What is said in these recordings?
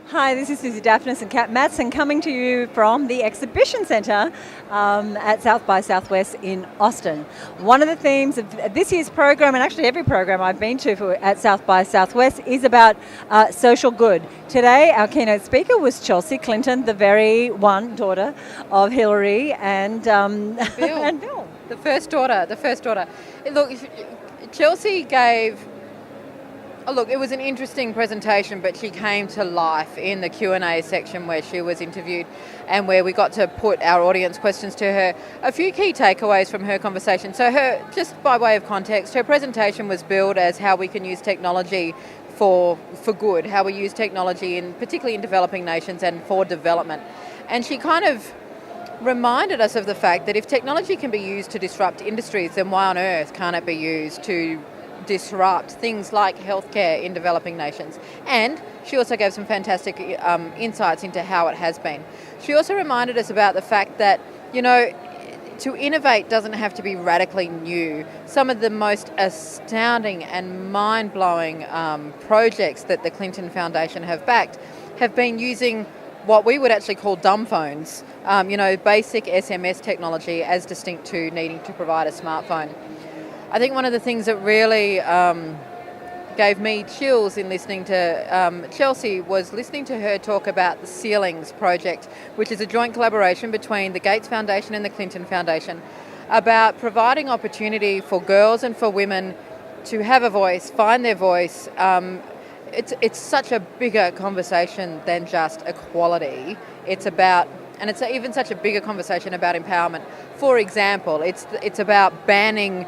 Hi, this is Susie Daphnis and Kat Matson coming to you from the Exhibition Centre at South by Southwest in Austin. One of the themes of this year's program, and actually every program I've been to at South by Southwest, is about social good. Today our keynote speaker was Chelsea Clinton, the very one daughter of Hillary and Bill. And Bill. The first daughter. Look, Chelsea gave... Look, it was an interesting presentation, but she came to life in the Q&A section where she was interviewed and where we got to put our audience questions to her. A few key takeaways from her conversation. So just by way of context, her presentation was billed as how we can use technology for good, how we use technology particularly in developing nations and for development. And she kind of reminded us of the fact that if technology can be used to disrupt industries, then why on earth can't it be used to disrupt things like healthcare in developing nations? And she also gave some fantastic insights into how it has been. She also reminded us about the fact that, to innovate doesn't have to be radically new. Some of the most astounding and mind-blowing projects that the Clinton Foundation have backed have been using what we would actually call dumb phones, basic SMS technology as distinct to needing to provide a smartphone. I think one of the things that really gave me chills in listening to Chelsea was listening to her talk about the Ceilings project, which is a joint collaboration between the Gates Foundation and the Clinton Foundation, about providing opportunity for girls and for women to have a voice, find their voice. It's such a bigger conversation than just equality. It's about, and it's even such a bigger conversation about empowerment. For example, it's about banning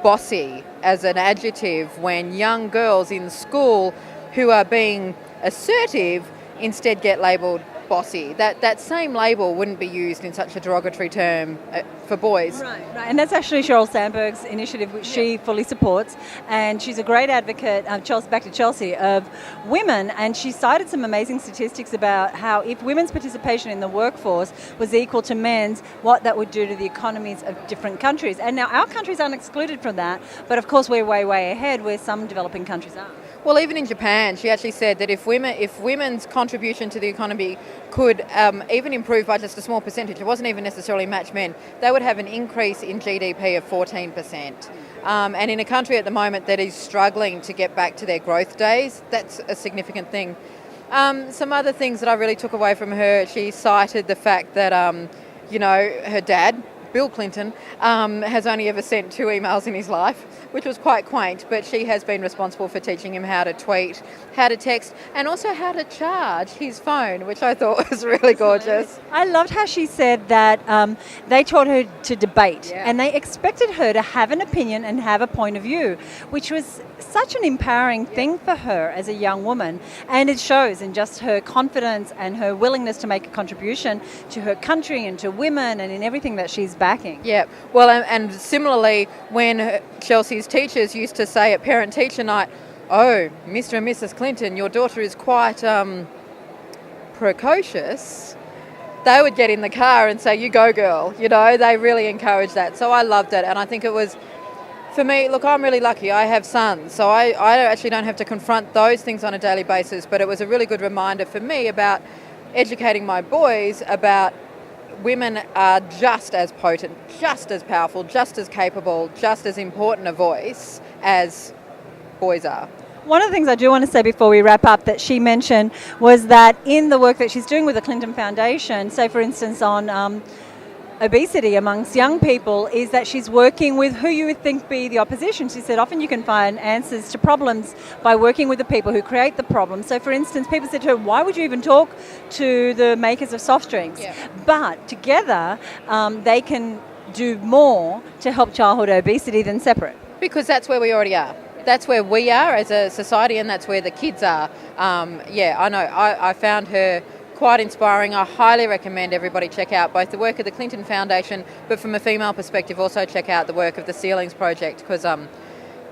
bossy as an adjective when young girls in school who are being assertive instead get labelled bossy. That same label wouldn't be used in such a derogatory term for boys. Right. And that's actually Sheryl Sandberg's initiative, which she fully supports. And she's a great advocate, back to Chelsea, of women. And she cited some amazing statistics about how if women's participation in the workforce was equal to men's, what that would do to the economies of different countries. And now our countries aren't excluded from that, but of course we're way, way ahead where some developing countries are. Well, even in Japan, she actually said that if women's contribution to the economy could even improve by just a small percentage, it wasn't even necessarily match men, they would have an increase in GDP of 14%. And in a country at the moment that is struggling to get back to their growth days, that's a significant thing. Some other things that I really took away from her, she cited the fact that, her dad, Bill Clinton, has only ever sent 2 emails in his life, which was quite quaint, but she has been responsible for teaching him how to tweet, how to text, and also how to charge his phone, which I thought was really gorgeous. I loved how she said that they taught her to debate, and they expected her to have an opinion and have a point of view, which was such an empowering thing for her as a young woman, and it shows in just her confidence and her willingness to make a contribution to her country and to women and in everything that she's backing. Yeah, well, and similarly, when Chelsea's teachers used to say at parent-teacher night, "Oh, Mr. and Mrs. Clinton, your daughter is quite precocious," they would get in the car and say, "You go, girl." They really encouraged that. So I loved it, and I think it was, for me, look, I'm really lucky. I have sons, so I actually don't have to confront those things on a daily basis, but it was a really good reminder for me about educating my boys about women are just as potent, just as powerful, just as capable, just as important a voice as boys are. One of the things I do want to say before we wrap up that she mentioned was that in the work that she's doing with the Clinton Foundation, say for instance on obesity amongst young people, is that she's working with who you would think be the opposition. She said often you can find answers to problems by working with the people who create the problem. So for instance, people said to her, why would you even talk to the makers of soft drinks? Yeah. But together they can do more to help childhood obesity than separate. Because that's where we already are. That's where we are as a society, and that's where the kids are. I know. I found her quite inspiring. I highly recommend everybody check out both the work of the Clinton Foundation, but from a female perspective also check out the work of the Ceilings project, because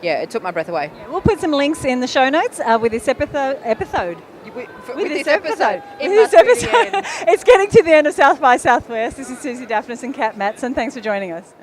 it took my breath away. Yeah, we'll put some links in the show notes with this episode. With this episode. It's getting to the end of South by Southwest. This is Susie Daphnis and Kat Matson. Thanks for joining us.